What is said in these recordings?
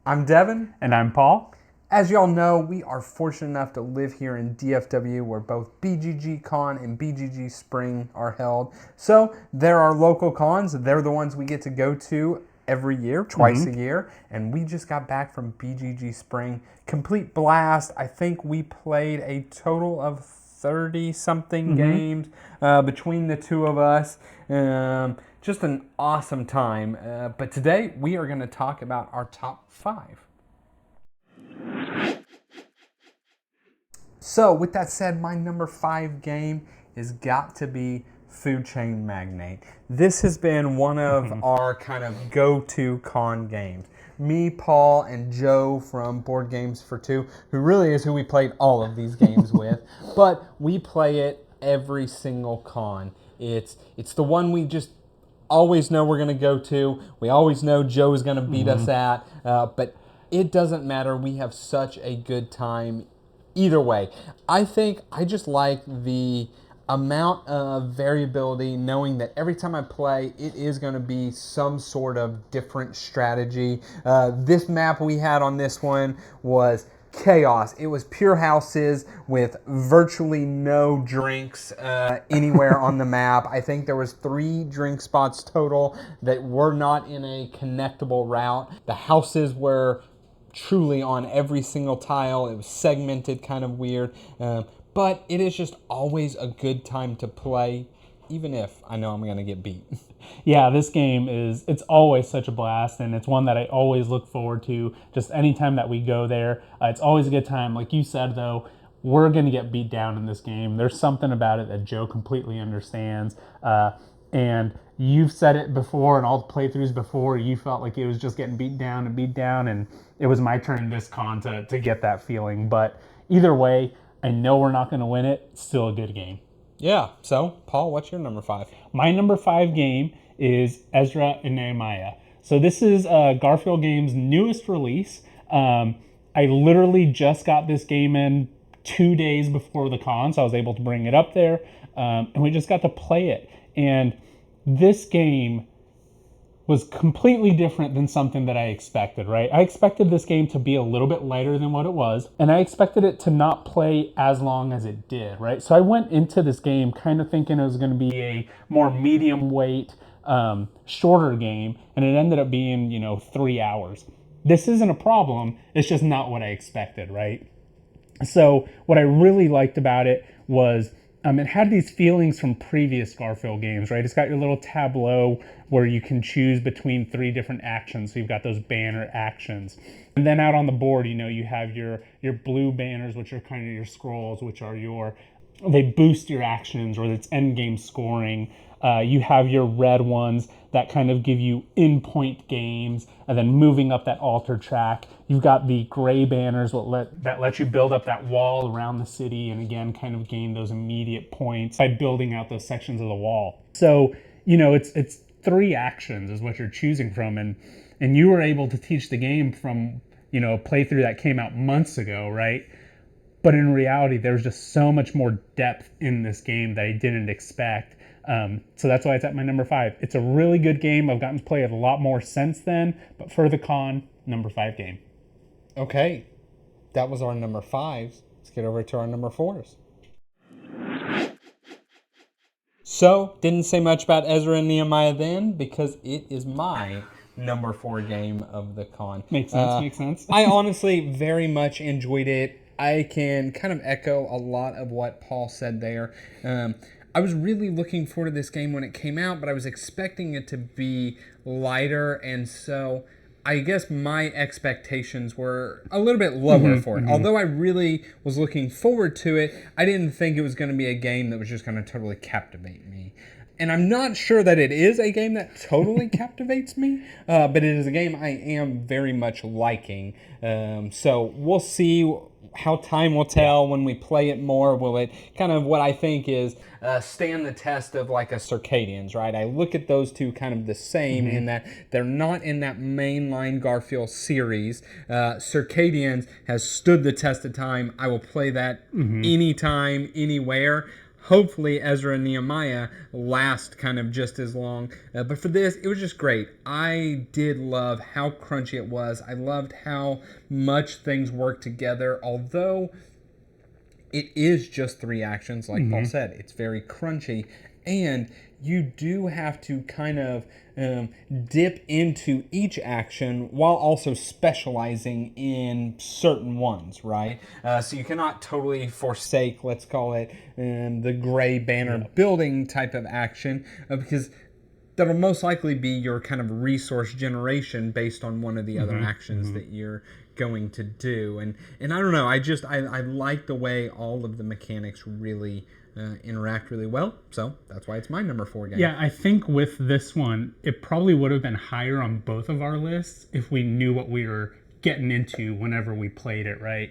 I'm Devin. And I'm Paul. As y'all know, we are fortunate enough to live here in DFW where both BGG Con and BGG Spring are held. So there are local cons. They're the ones we get to go to every year, twice a year. And we just got back from BGG Spring. Complete blast. I think we played a total of 30-something games between the two of us. Just an awesome time. But today we are going to talk about our top 5. So with that said, my number 5 game has got to be Food Chain Magnate. This has been one of our kind of go-to con games. Me, Paul, and Joe from Board Games for Two, who really is who we played all of these games with, but we play it every single con. It's the one we just always know we're going to go to. We always know Joe is going to beat us at, but it doesn't matter. We have such a good time either way. I think I just like the amount of variability, knowing that every time I play, it is going to be some sort of different strategy. This map we had on this one was chaos. It was pure houses with virtually no drinks anywhere on the map. I think there was 3 drink spots total that were not in a connectable route. The houses were truly on every single tile. It was segmented, kind of weird, but it is just always a good time to play, even if I know I'm going to get beat. Yeah, this game it's always such a blast, and it's one that I always look forward to just anytime that we go there. It's always a good time. Like you said, though, we're going to get beat down in this game. There's something about it that Joe completely understands, and you've said it before, and all the playthroughs before, you felt like it was just getting beat down, and it was my turn this con to get that feeling. But either way, I know we're not going to win it. It's still a good game. Yeah, so Paul, what's your number 5? My number 5 game is Ezra and Nehemiah. So this is Garphill Games' newest release. I literally just got this game in 2 days before the con, so I was able to bring it up there, and we just got to play it. And this game was completely different than something that I expected, right? I expected this game to be a little bit lighter than what it was, and I expected it to not play as long as it did, right? So I went into this game kind of thinking it was going to be a more medium weight, shorter game, and it ended up being, 3 hours. This isn't a problem, it's just not what I expected, right? So what I really liked about it was it had these feelings from previous Garphill games, right? It's got your little tableau where you can choose between 3 different actions. So you've got those banner actions. And then out on the board, you have your blue banners, which are kind of your scrolls, which are they boost your actions, or it's end game scoring. You have your red ones that kind of give you in-point games, and then moving up that altar track. You've got the gray banners that let you build up that wall around the city, and again, kind of gain those immediate points by building out those sections of the wall. So, it's 3 actions is what you're choosing from, and you were able to teach the game from, a playthrough that came out months ago, right? But in reality, there's just so much more depth in this game that I didn't expect. So that's why it's at my number 5. It's a really good game. I've gotten to play it a lot more since then, but for the con, number 5 game. Okay, that was our number 5s. Let's get over to our number 4s. So, didn't say much about Ezra and Nehemiah then, because it is my number 4 game of the con. Makes sense. I honestly very much enjoyed it. I can kind of echo a lot of what Paul said there. I was really looking forward to this game when it came out, but I was expecting it to be lighter, and so I guess my expectations were a little bit lower for it. Although I really was looking forward to it, I didn't think it was going to be a game that was just going to totally captivate me. And I'm not sure that it is a game that totally captivates me, but it is a game I am very much liking. So we'll see how time will tell when we play it more. Will it kind of, what I think is, stand the test of like a Circadians, right? I look at those two kind of the same in that they're not in that mainline Garphill series. Circadians has stood the test of time. I will play that anytime, anywhere. hopefully Ezra and Nehemiah last kind of just as long. But for this, it was just great. I did love how crunchy it was. I loved how much things worked together, although it is just 3 actions, like Paul said. It's very crunchy, and you do have to kind of dip into each action while also specializing in certain ones, right? So you cannot totally forsake, let's call it, the gray banner building type of action, because that'll most likely be your kind of resource generation based on one of the other actions that you're going to do. And I don't know, I like the way all of the mechanics really interact really well. So that's why it's my number 4 game. Yeah, I think with this one, it probably would have been higher on both of our lists if we knew what we were getting into whenever we played it, right?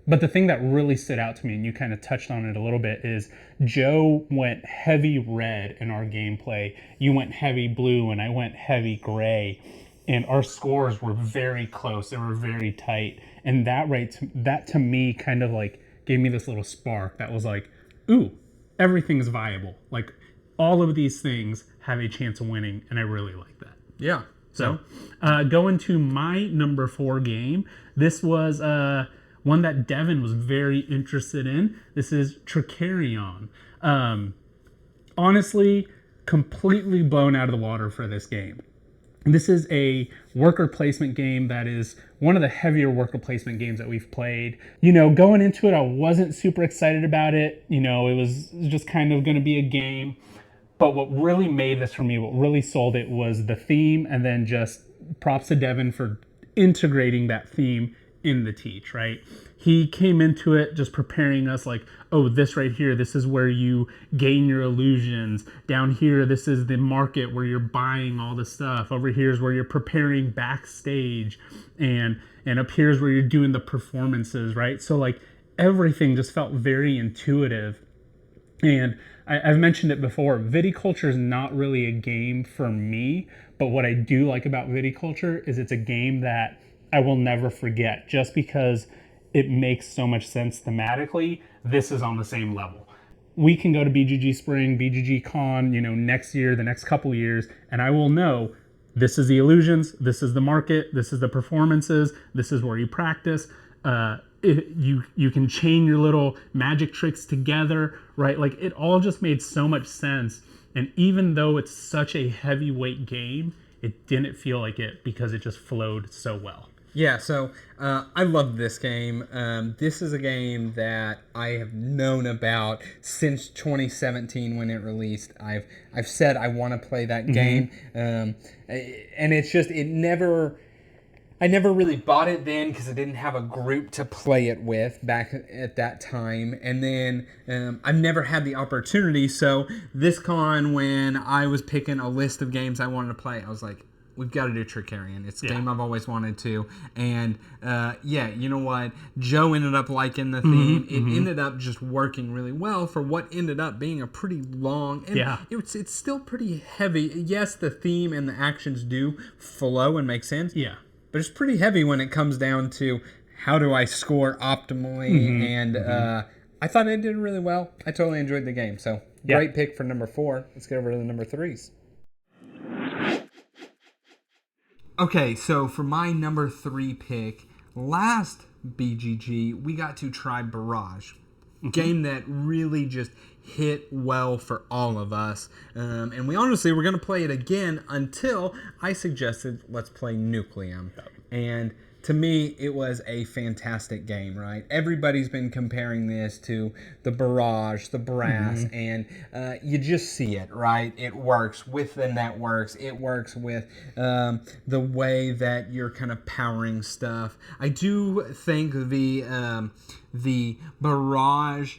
But the thing that really stood out to me, and you kind of touched on it a little bit, is Joe went heavy red in our gameplay. You went heavy blue, and I went heavy gray. And our scores were very close. They were very tight. And that to me kind of like gave me this little spark that was like, ooh, everything's viable. Like all of these things have a chance of winning, and I really like that. Yeah. So going to my number 4 game, this was one that Devin was very interested in. This is Tricarion. Honestly, completely blown out of the water for this game. This is a worker placement game that is one of the heavier worker placement games that we've played. Going into it, I wasn't super excited about it. It was just kind of going to be a game. But what really made this for me, what really sold it, was the theme, and then just props to Devin for integrating that theme in the teach, right? He came into it just preparing us like, oh, this right here, this is where you gain your illusions. Down here, this is the market where you're buying all the stuff. Over here is where you're preparing backstage. And up here is where you're doing the performances, right? So like everything just felt very intuitive. And I've mentioned it before, Viticulture is not really a game for me, but what I do like about Viticulture is it's a game that I will never forget, just because it makes so much sense thematically. This is on the same level. We can go to BGG Spring, BGG Con, next year, the next couple years, and I will know this is the illusions, this is the market, this is the performances, this is where you practice. You can chain your little magic tricks together, right? Like it all just made so much sense. And even though it's such a heavyweight game, it didn't feel like it because it just flowed so well. Yeah, so I love this game. This is a game that I have known about since 2017 when it released. I've said I want to play that game, and it's just I never really bought it then because I didn't have a group to play it with back at that time. And then I've never had the opportunity. So this con, when I was picking a list of games I wanted to play, I was like, we've got to do Tricarion. It's a game I've always wanted to. And you know what? Joe ended up liking the theme. It ended up just working really well for what ended up being a pretty long. And it's still pretty heavy. Yes, the theme and the actions do flow and make sense. Yeah. But it's pretty heavy when it comes down to how do I score optimally. And I thought it did really well. I totally enjoyed the game. So great pick for number 4. Let's get over to the number 3s. Okay, so for my number 3 pick, last BGG, we got to try Barrage. Game that really just hit well for all of us. And we honestly were going to play it again until I suggested let's play Nucleum. And to me, it was a fantastic game, right? Everybody's been comparing this to the Barrage, the Brass, and you just see it, right? It works with the networks. It works with the way that you're kind of powering stuff. I do think the Barrage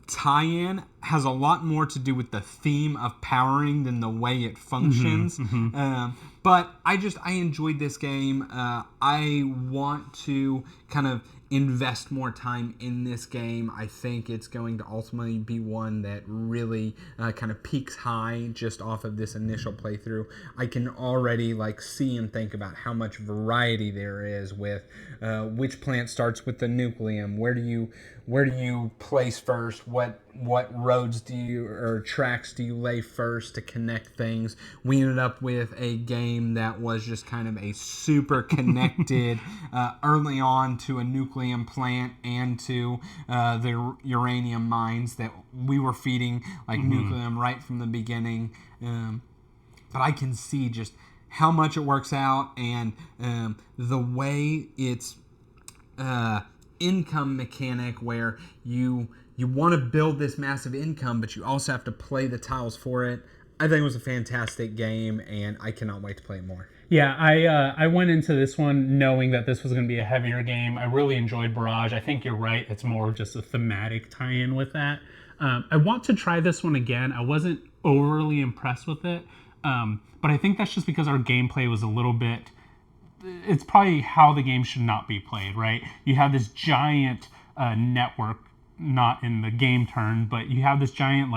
tie-in has a lot more to do with the theme of powering than the way it functions. But I enjoyed this game. I want to kind of invest more time in this game. I think it's going to ultimately be one that really kind of peaks high just off of this initial playthrough. I can already see and think about how much variety there is with which plant starts with the nucleum. Where do you place first? What roads or tracks do you lay first to connect things? We ended up with a game that was just kind of a super connected early on to a nucleum plant and to the uranium mines that we were feeding nucleum right from the beginning. But I can see just how much it works out and the way it's income mechanic where you want to build this massive income, but you also have to play the tiles for it. I think it was a fantastic game, and I cannot wait to play it more. Yeah, I went into this one knowing that this was going to be a heavier game. I really enjoyed Barrage. I think you're right. It's more just a thematic tie-in with that. I want to try this one again. I wasn't overly impressed with it, but I think that's just because our gameplay was a little bit... It's probably how the game should not be played, right? You have this giant network, not in the game turn, but you have this giant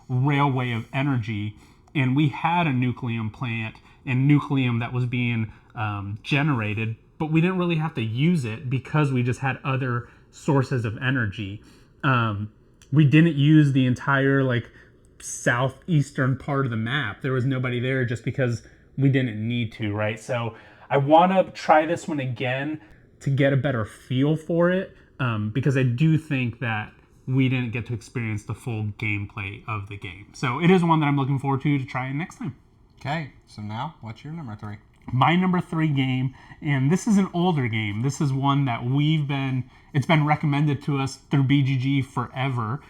railway of energy, and we had a nucleum plant and nucleum that was being generated, but we didn't really have to use it because we just had other sources of energy. We didn't use the entire southeastern part of the map. There was nobody there just because we didn't need to, right? So I want to try this one again to get a better feel for it, because I do think that we didn't get to experience the full gameplay of the game. So it is one that I'm looking forward to trying next time. Okay, so now what's your number 3? My number 3 game, and this is an older game. This is one that it's been recommended to us through BGG forever.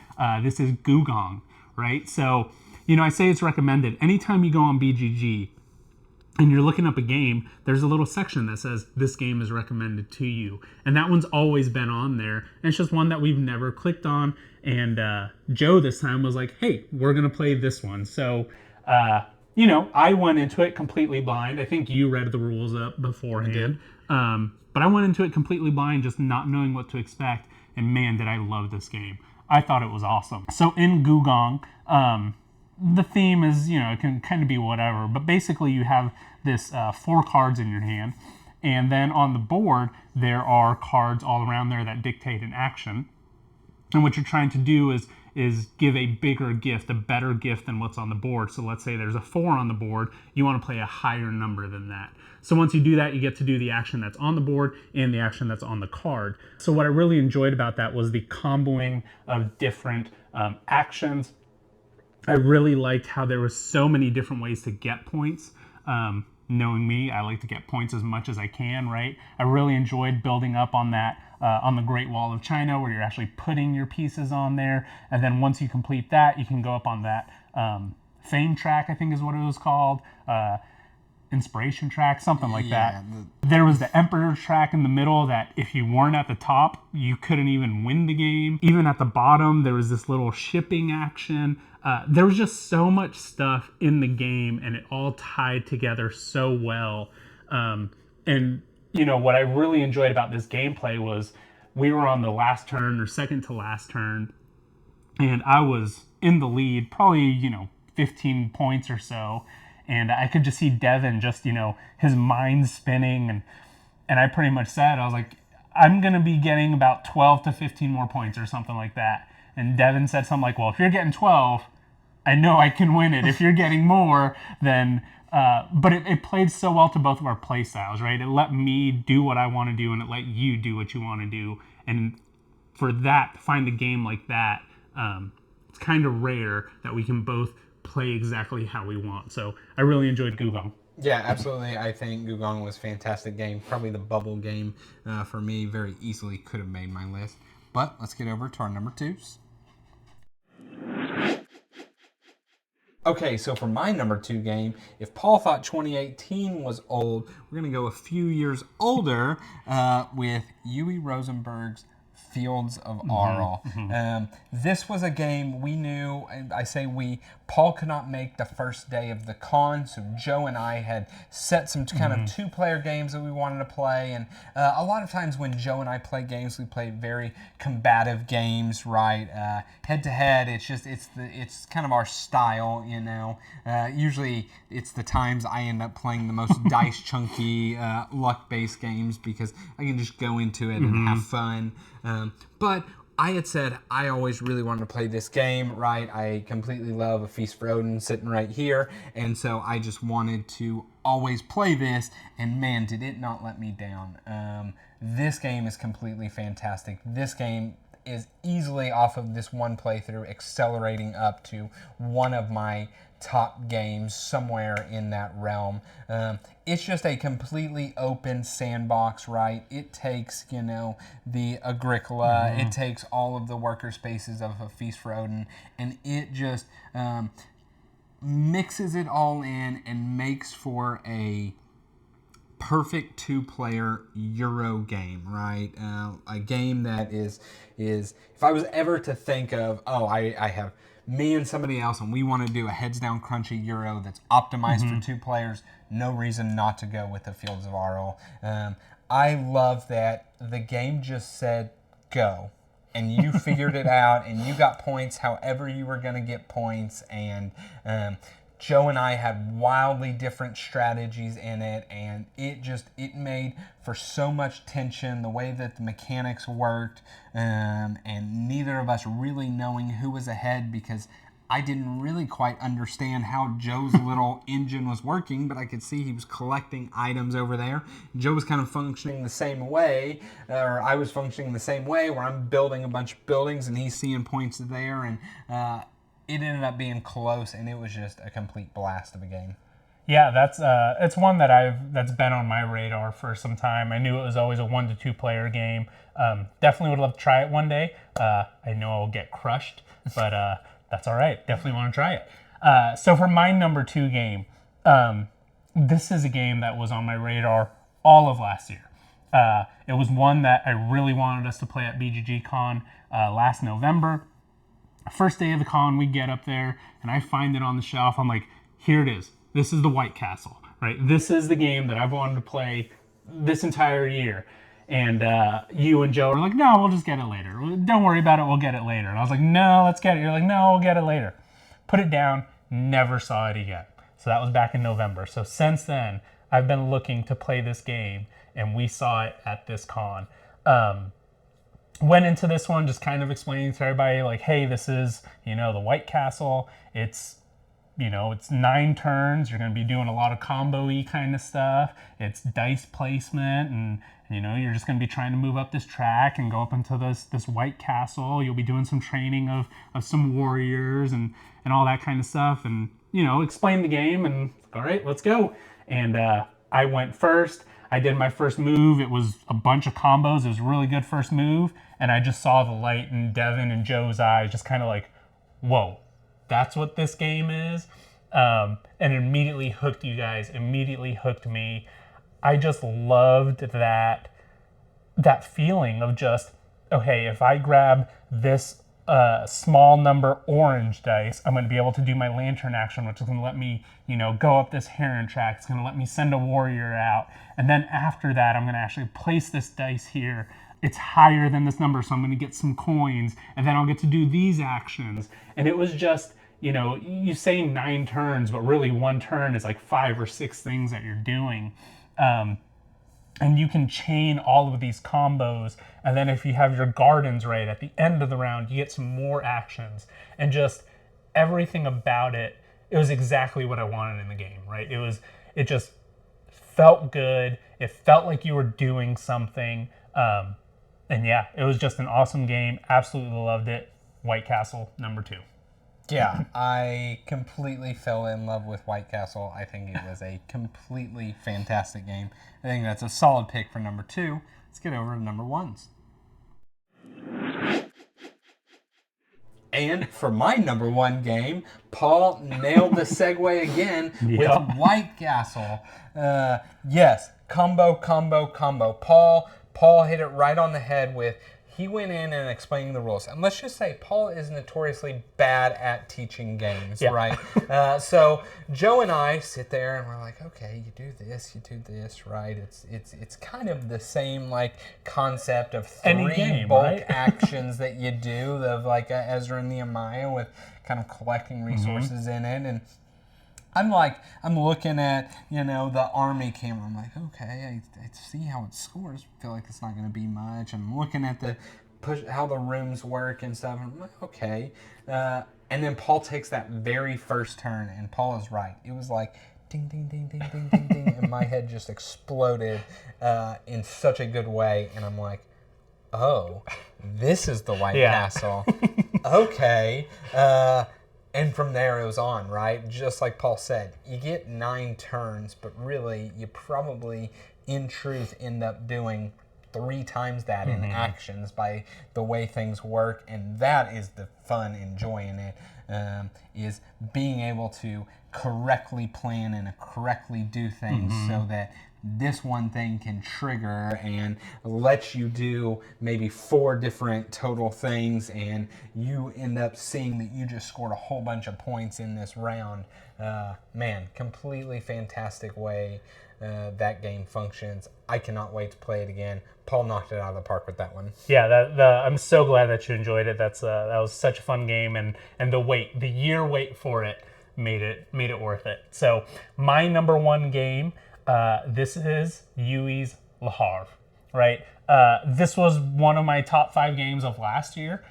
This is Gugong, right? So, I say it's recommended. Anytime you go on BGG and you're looking up a game, there's a little section that says this game is recommended to you. And that one's always been on there. And it's just one that we've never clicked on. And Joe this time was like, hey, we're going to play this one. So, I went into it completely blind. I think you read the rules up beforehand. I did. But I went into it completely blind, just not knowing what to expect. And man, did I love this game. I thought it was awesome. So in Gugong, the theme is, it can kind of be whatever, but basically you have this 4 cards in your hand, and then on the board there are cards all around there that dictate an action. And what you're trying to do is give a bigger gift, a better gift than what's on the board. So let's say there's a 4 on the board, you want to play a higher number than that. So once you do that, you get to do the action that's on the board and the action that's on the card. So what I really enjoyed about that was the comboing of different actions. I really liked how there was so many different ways to get points. Knowing me, I like to get points as much as I can, right? I really enjoyed building up on that, on the Great Wall of China, where you're actually putting your pieces on there. And then once you complete that, you can go up on that fame track, I think is what it was called. Inspiration track, something like that. There was the Emperor track in the middle that if you weren't at the top, you couldn't even win the game. Even at the bottom, there was this little shipping action. There was just so much stuff in the game, and it all tied together so well. And what I really enjoyed about this gameplay was we were on the last turn or second to last turn, and I was in the lead, probably 15 points or so. And I could just see Devin just, his mind spinning. And I pretty much said, I was like, I'm going to be getting about 12 to 15 more points or something like that. And Devin said something like, well, if you're getting 12, I know I can win it. If you're getting more, then... but it played so well to both of our play styles, right? It let me do what I want to do, and it let you do what you want to do. And for that, to find a game like that, it's kind of rare that we can both play exactly how we want. So I really enjoyed Gugong. Yeah, absolutely. I think Gugong was a fantastic game. Probably the bubble game for me. Very easily could have made my list. But let's get over to our number 2s. Okay, so for my number 2 game, if Paul thought 2018 was old, we're going to go a few years older with Uwe Rosenberg's Fields of Arle. This was a game we knew, and I say Paul could not make the first day of the con, so Joe and I had set some kind of two-player games that we wanted to play, and a lot of times when Joe and I play games, we play very combative games, right? Head-to-head, it's kind of our style, you know. Usually it's the times I end up playing the most dice chunky, luck-based games because I can just go into it and have fun. But I had said I always really wanted to play this game, right? I completely love A Feast for Odin sitting right here, and so I just wanted to always play this, and man, did it not let me down. This game is completely fantastic. This game is easily off of this one playthrough accelerating up to one of my top games somewhere in that realm. It's just a completely open sandbox, right? It takes, you know, the Agricola, it takes all of the worker spaces of A Feast for Odin, and it just mixes it all in and makes for a perfect two-player Euro game, right? A game that is if I was ever to think of, I have me and somebody else and we want to do a heads-down crunchy Euro that's optimized for two players, no reason not to go with the Fields of Arle. I love that the game just said go, and you figured it out, and you got points however you were going to get points, and Joe and I had wildly different strategies in it, and it made for so much tension, the way that the mechanics worked, and neither of us really knowing who was ahead because I didn't really quite understand how Joe's little engine was working, but I could see he was collecting items over there. Joe was kind of functioning the same way, or I was functioning the same way, where I'm building a bunch of buildings and he's seeing points there, and it ended up being close, and it was just a complete blast of a game. Yeah, it's one that's been on my radar for some time. I knew it was always a 1 to 2 player game. Definitely would love to try it one day. I know I'll get crushed, but that's all right. Definitely want to try it. So for my number 2 game, this is a game that was on my radar all of last year. It was one that I really wanted us to play at BGG Con last November. First day of the con, we get up there, and I find it on the shelf. I'm like, here it is. This is the White Castle, right? This is the game that I've wanted to play this entire year. And you and Joe are like, no, we'll just get it later. Don't worry about it, we'll get it later. And I was like, no, let's get it. You're like, no, we'll get it later. Put it down, never saw it again. So that was back in November. So since then, I've been looking to play this game, and we saw it at this con. Went into this one just kind of explaining to everybody, like, hey, this is, you know, the White Castle. It's, you know, it's 9 turns. You're going to be doing a lot of combo-y kind of stuff. It's dice placement, and, you know, you're just going to be trying to move up this track and go up into this White Castle. You'll be doing some training of some warriors and all that kind of stuff, and, you know, explain the game, and all right, let's go. And I went first. I did my first move. It was a bunch of combos. It was a really good first move. And I just saw the light in Devin and Joe's eyes, just kind of like, whoa, that's what this game is? And immediately hooked you guys, immediately hooked me. I just loved that feeling of just, okay, if I grab this small number orange dice, I'm going to be able to do my lantern action, which is going to let me, you know, go up this heron track. It's going to let me send a warrior out. And then after that, I'm going to actually place this dice here. It's higher than this number, so I'm going to get some coins, and then I'll get to do these actions. And it was just, you know, you say 9 turns, but really one turn is like 5 or 6 things that you're doing. And you can chain all of these combos, and then if you have your gardens right at the end of the round, you get some more actions. And just everything about it, it was exactly what I wanted in the game, right? It just felt good. It felt like you were doing something. And yeah, it was just an awesome game. Absolutely loved it. White Castle, number 2. Yeah, I completely fell in love with White Castle. I think it was a completely fantastic game. I think that's a solid pick for number 2. Let's get over to number 1s. And for my number 1 game, Paul nailed the segue again with White Castle. Yes, combo. Paul hit it right on the head with he went in and explained the rules. And let's just say Paul is notoriously bad at teaching games, right? So Joe and I sit there and we're like, okay, you do this, right? It's kind of the same like concept of three game, bulk right? actions that you do of like Ezra and Nehemiah with kind of collecting resources in it. And I'm looking at, the army camera. I'm like, okay, I see how it scores. I feel like it's not going to be much. I'm looking at how the rooms work and stuff. And I'm like, okay. And then Paul takes that very first turn, and Paul is right. It was like ding, ding, ding, ding, ding, ding, ding, and my head just exploded in such a good way. And I'm like, oh, this is the White Castle. Okay. And from there it was on, right? Just like Paul said, you get 9 turns, but really you probably, in truth, end up doing 3 times that in actions by the way things work. And that is the fun enjoying it, is being able to correctly plan and correctly do things so that this one thing can trigger and let you do maybe 4 different total things, and you end up seeing that you just scored a whole bunch of points in this round. Man, completely fantastic way that game functions. I cannot wait to play it again. Paul knocked it out of the park with that one. Yeah, I'm so glad that you enjoyed it. That was such a fun game, and the year wait for it made it worth it. So my number 1 game. This is Yui's Le Havre, right? This was one of my top 5 games of last year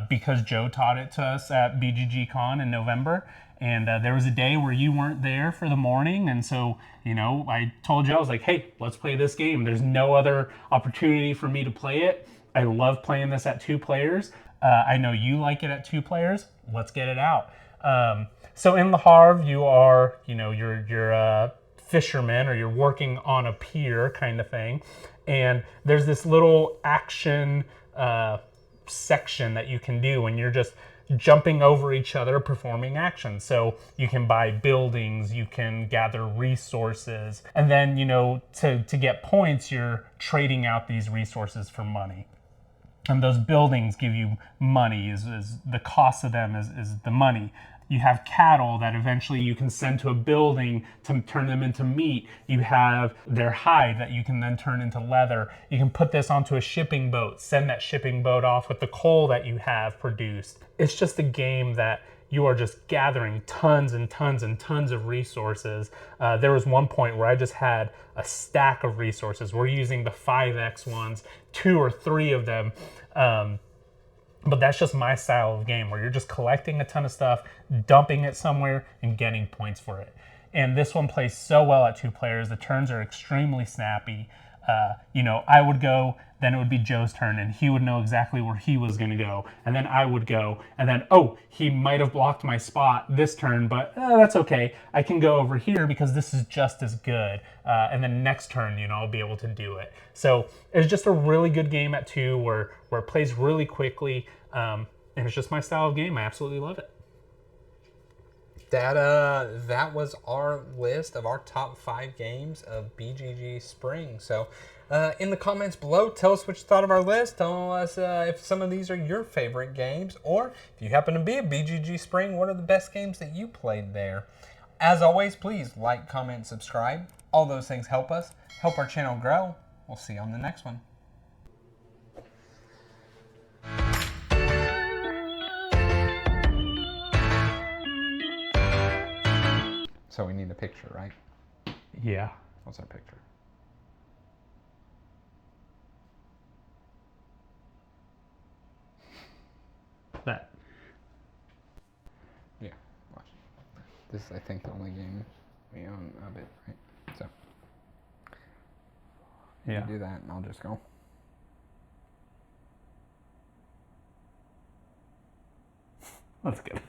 because Joe taught it to us at BGG Con in November. And there was a day where you weren't there for the morning. And so, I told you, I was like, hey, let's play this game. There's no other opportunity for me to play it. I love playing this at 2 players. I know you like it at 2 players. Let's get it out. So in Le Havre, you are, you're fisherman, or you're working on a pier kind of thing, and there's this little action section that you can do when you're just jumping over each other performing actions. So you can buy buildings, you can gather resources, and then to get points you're trading out these resources for money. And those buildings give you money, is the cost of them is the money. You have cattle that eventually you can send to a building to turn them into meat. You have their hide that you can then turn into leather. You can put this onto a shipping boat, send that shipping boat off with the coal that you have produced. It's just a game that you are just gathering tons and tons and tons of resources. There was one point where I just had a stack of resources. We're using the 5x ones, 2 or 3 of them. But that's just my style of game, where you're just collecting a ton of stuff, dumping it somewhere, and getting points for it. And this one plays so well at 2 players. The turns are extremely snappy. I would go, then it would be Joe's turn, and he would know exactly where he was going to go. And then I would go, and then, he might have blocked my spot this turn, but that's okay. I can go over here because this is just as good. And then next turn, I'll be able to do it. So it's just a really good game at 2 where it plays really quickly. And it's just my style of game. I absolutely love it. That was our list of our top 5 games of BGG Spring. So in the comments below, tell us what you thought of our list. Tell us if some of these are your favorite games, or if you happen to be at BGG Spring, what are the best games that you played there? As always, please like, comment, subscribe. All those things help us, help our channel grow. We'll see you on the next one. So we need a picture, right? Yeah. What's our picture? That. Yeah, watch. This is, I think, the only game we own of it, right? So, yeah. You do that, and I'll just go. That's good.